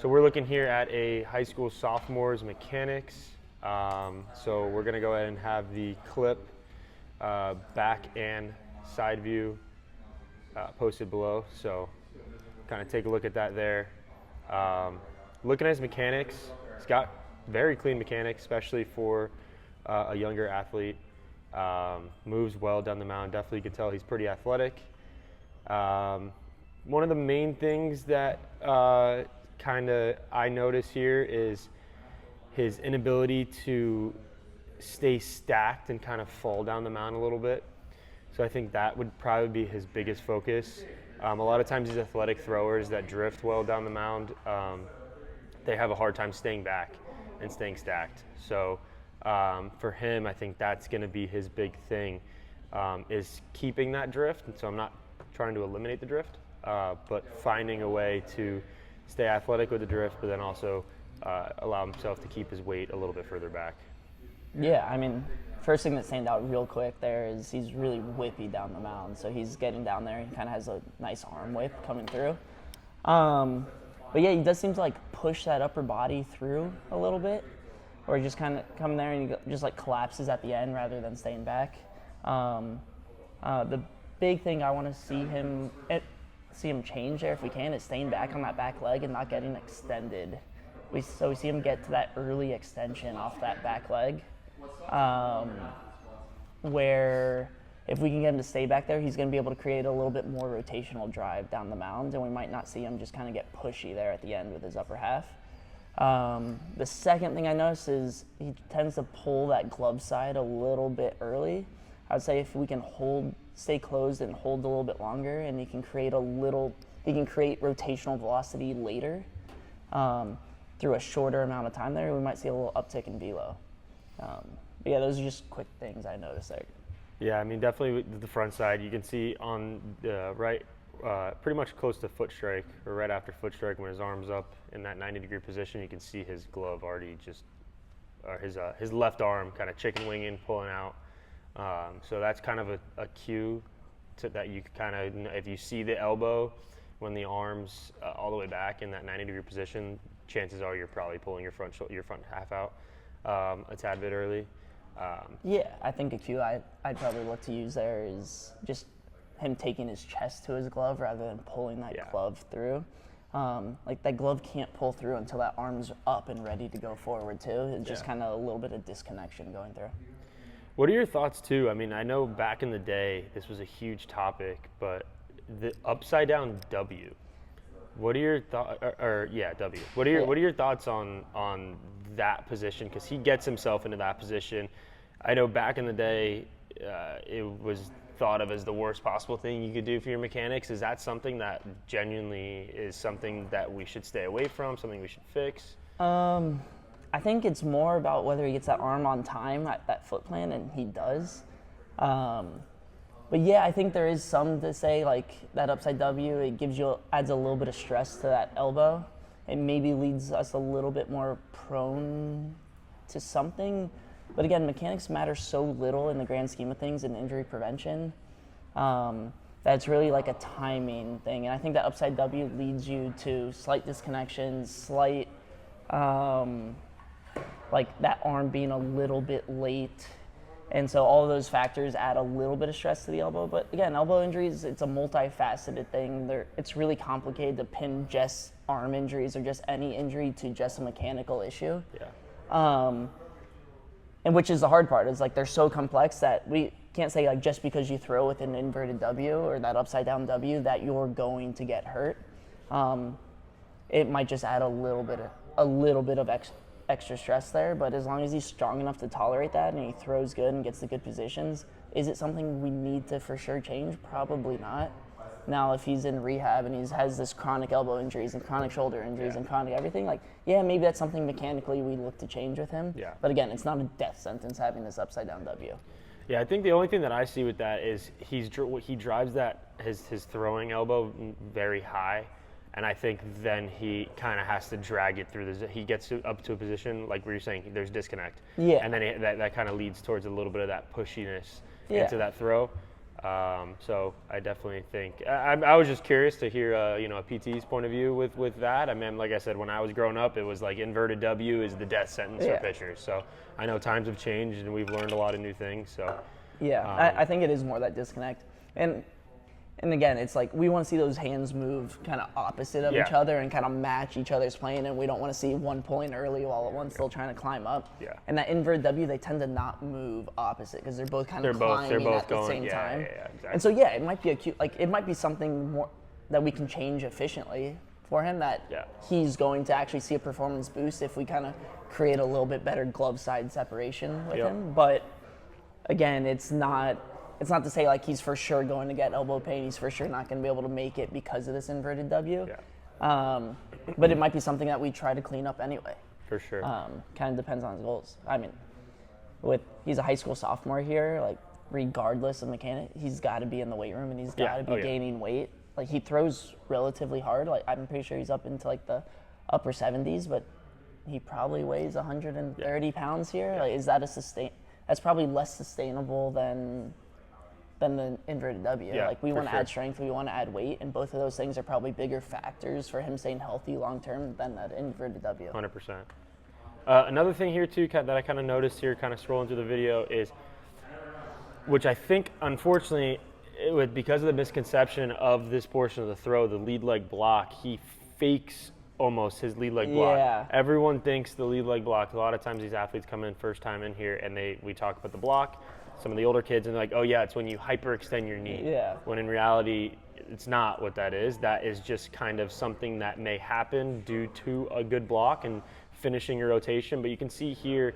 So we're looking here at a high school sophomore's mechanics. So we're going to go ahead and have the clip back and side view posted below. So kind of take a look at that there. Looking at his mechanics, he's got very clean mechanics, especially for a younger athlete. Moves well down the mound. Definitely you can tell he's pretty athletic. One of the main things that I notice here is his inability to stay stacked and kind of fall down the mound a little bit. So I think that would probably be his biggest focus. A lot of times these athletic throwers that drift well down the mound, they have a hard time staying back and staying stacked. So for him, I think that's going to be his big thing, is keeping that drift. And so I'm not trying to eliminate the drift, but finding a way to stay athletic with the drift, but then also allow himself to keep his weight a little bit further back. Yeah, I mean, first thing that stands out real quick there is he's really whippy down the mound. So he's getting down there. He kind of has a nice arm whip coming through. But yeah, he does seem to like push that upper body through a little bit, or he just kind of come there and he just like collapses at the end rather than staying back. The big thing I want to see him change there if we can is staying back on that back leg and not getting extended. We see him get to that early extension off that back leg, where if we can get him to stay back there, he's going to be able to create a little bit more rotational drive down the mound, and we might not see him just kind of get pushy there at the end with his upper half. The second thing I noticed is he tends to pull that glove side a little bit early. I would say if we can stay closed and hold a little bit longer, and he can create rotational velocity later through a shorter amount of time there, we might see a little uptick in velo. But yeah, those are just quick things I noticed there. Yeah, I mean, definitely with the front side, you can see on the right, pretty much close to foot strike, or right after foot strike when his arm's up in that 90-degree position, you can see his glove already or his left arm kind of chicken winging, pulling out. So that's kind of a cue that you kind of, if you see the elbow when the arm's all the way back in that 90-degree position, chances are you're probably pulling your front half out a tad bit early. Yeah, I think a cue I'd probably look to use there is just him taking his chest to his glove rather than pulling that glove through. Like that glove can't pull through until that arm's up and ready to go forward too. It's just kind of a little bit of disconnection going through. What are your thoughts too? I mean, I know back in the day this was a huge topic, but the upside down W. What are your thoughts? W. What are your thoughts on that position? Because he gets himself into that position. I know back in the day, it was thought of as the worst possible thing you could do for your mechanics. Is that something that genuinely is something that we should stay away from? Something we should fix? I think it's more about whether he gets that arm on time at that foot plan, and he does. But yeah, I think there is some to say, like that upside W, it adds a little bit of stress to that elbow. It maybe leads us a little bit more prone to something. But again, mechanics matter so little in the grand scheme of things in injury prevention that it's really like a timing thing. And I think that upside W leads you to slight disconnections, slight, like that arm being a little bit late. And so all of those factors add a little bit of stress to the elbow. But again, elbow injuries, it's a multifaceted thing. It's really complicated to pin just arm injuries or just any injury to just a mechanical issue. Yeah. And which is the hard part, is like they're so complex that we can't say like just because you throw with an inverted W or that upside down W that you're going to get hurt. It might just add a little bit of extra stress there, but as long as he's strong enough to tolerate that and he throws good and gets the good positions, is it something we need to for sure change? Probably not. Now, if he's in rehab and he has this chronic elbow injuries and chronic shoulder injuries and chronic everything, like, yeah, maybe that's something mechanically we look to change with him. Yeah. But again, it's not a death sentence having this upside down W. Yeah, I think the only thing that I see with that is he drives his throwing elbow very high. And I think then he kind of has to drag it through. He gets up to a position, like where you're saying, there's disconnect. Yeah. And then that kind of leads towards a little bit of that pushiness into that throw. So I definitely think I was just curious to hear a PT's point of view with that. I mean, like I said, when I was growing up, it was like inverted W is the death sentence for pitchers. So I know times have changed and we've learned a lot of new things. So I think it is more that disconnect. And again, it's like we want to see those hands move kind of opposite of each other and kind of match each other's playing, and we don't want to see one pulling early while one's still trying to climb up. Yeah. And that inverted W, they tend to not move opposite because they're both kind of climbing at the same time. Yeah, exactly. And so it might be it might be something more that we can change efficiently for him, that he's going to actually see a performance boost if we kind of create a little bit better glove side separation with him. But again, it's not to say like he's for sure going to get elbow pain. He's for sure not going to be able to make it because of this inverted W. But it might be something that we try to clean up anyway. For sure. Kind of depends on his goals. I mean, he's a high school sophomore here. Like regardless of mechanic, he's got to be in the weight room and he's got to be gaining weight. Like he throws relatively hard. Like I'm pretty sure he's up into like the upper 70s, but he probably weighs 130 pounds here. Like is that that's probably less sustainable than the inverted W. Like we want to add strength, we want to add weight, and both of those things are probably bigger factors for him staying healthy long term than that inverted W. 100%. Another thing here too that I kind of noticed here, kind of scrolling through the video, is, which I think unfortunately, because of the misconception of this portion of the throw, the lead leg block, he fakes almost his lead leg block. Yeah. Everyone thinks the lead leg block. A lot of times these athletes come in first time in here and we talk about the block. Some of the older kids and they're like, oh yeah, it's when you hyperextend your knee. Yeah. When in reality, it's not what that is. That is just kind of something that may happen due to a good block and finishing your rotation. But you can see here,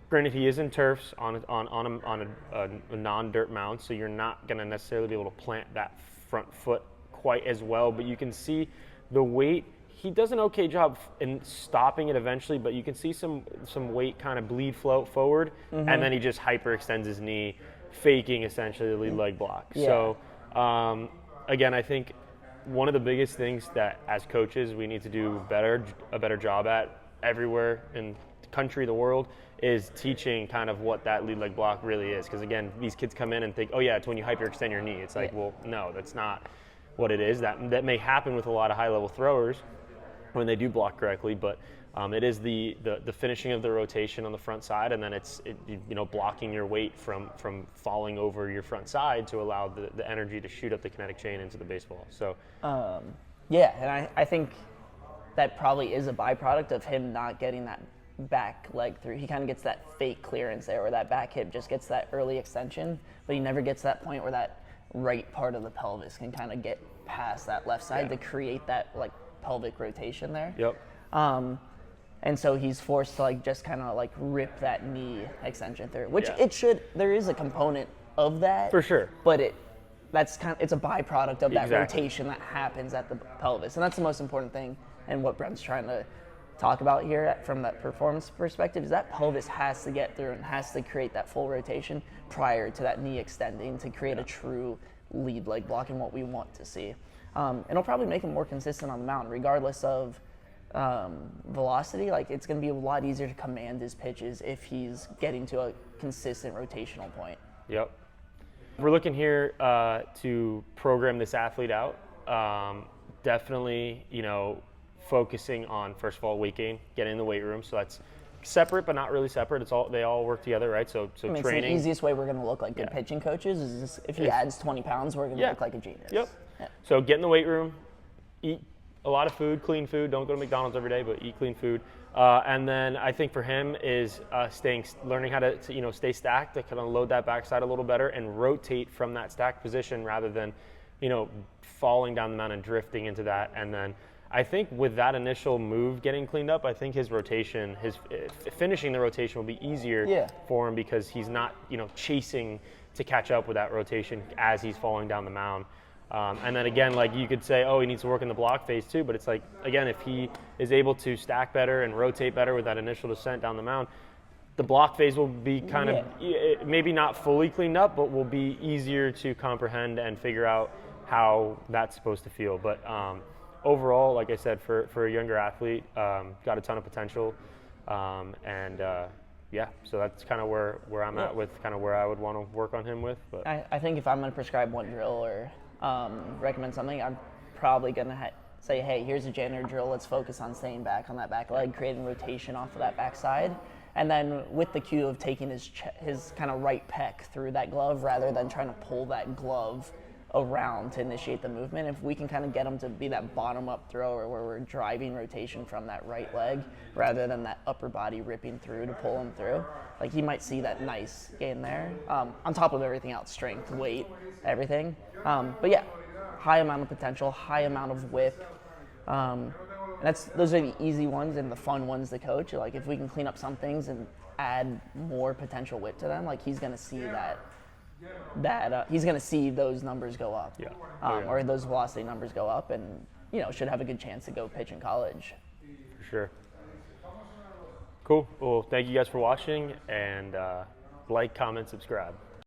granted, he is in turfs on a non-dirt mound, so you're not going to necessarily be able to plant that front foot quite as well. But you can see the weight. He does an okay job in stopping it eventually, but you can see some weight kind of bleed float forward, and then he just hyperextends his knee, faking essentially the lead leg block. So again, I think one of the biggest things that as coaches we need to do a better job at everywhere in the country, the world, is teaching kind of what that lead leg block really is. Because again, these kids come in and think, oh yeah, it's when you hyperextend your knee. It's like, well, no, that's not what it is. That may happen with a lot of high-level throwers when they do block correctly, but it is the finishing of the rotation on the front side, and then it's blocking your weight from falling over your front side to allow the energy to shoot up the kinetic chain into the baseball. So and I think that probably is a byproduct of him not getting that back leg through. He kind of gets that fake clearance there, where that back hip just gets that early extension, but he never gets to that point where that right part of the pelvis can kind of get past that left side to create that like pelvic rotation there. And so he's forced to like just kind of like rip that knee extension through, which there is a component of that for sure, but it's a byproduct of that rotation that happens at the pelvis, and that's the most important thing. And what Brent's trying to talk about here from that performance perspective is that pelvis has to get through and has to create that full rotation prior to that knee extending to create a true lead leg block and what we want to see. It'll probably make him more consistent on the mound, regardless of velocity. Like it's going to be a lot easier to command his pitches if he's getting to a consistent rotational point. Yep. We're looking here to program this athlete out. Definitely, focusing on, first of all, weight gain, getting in the weight room. So that's separate, but not really separate. They all work together, right? So training. It's the easiest way we're going to look like good pitching coaches is if he adds 20 pounds, we're going to look like a genius. Yep. Yeah. So get in the weight room, eat a lot of food, clean food. Don't go to McDonald's every day, but eat clean food. And then I think for him is learning how to stay stacked, to kind of load that backside a little better and rotate from that stacked position rather than, falling down the mound and drifting into that. And then I think with that initial move getting cleaned up, I think his rotation, finishing the rotation will be easier for him because he's not, chasing to catch up with that rotation as he's falling down the mound. And then again, like you could say, oh, he needs to work in the block phase too, but it's like, again, if he is able to stack better and rotate better with that initial descent down the mound, the block phase will be kind of, maybe not fully cleaned up, but will be easier to comprehend and figure out how that's supposed to feel. But overall, like I said, for a younger athlete, got a ton of potential. And yeah, so that's kind of where I'm at with kind of where I would want to work on him with. But I think if I'm going to prescribe one drill or recommend something, I'm probably going to say, hey, here's a janitor drill. Let's focus on staying back on that back leg, creating rotation off of that back side. And then with the cue of taking his kind of right pec through that glove rather than trying to pull that glove around to initiate the movement. If we can kind of get him to be that bottom up thrower where we're driving rotation from that right leg rather than that upper body ripping through to pull him through, like he might see that nice gain there on top of everything else, strength, weight, everything. But yeah, high amount of potential, high amount of whip. And those are the easy ones and the fun ones to coach. Like if we can clean up some things and add more potential whip to them, like he's going to see that he's going to see those numbers go up, or those velocity numbers go up, and should have a good chance to go pitch in college. For sure. Cool. Well, thank you guys for watching, and like, comment, subscribe.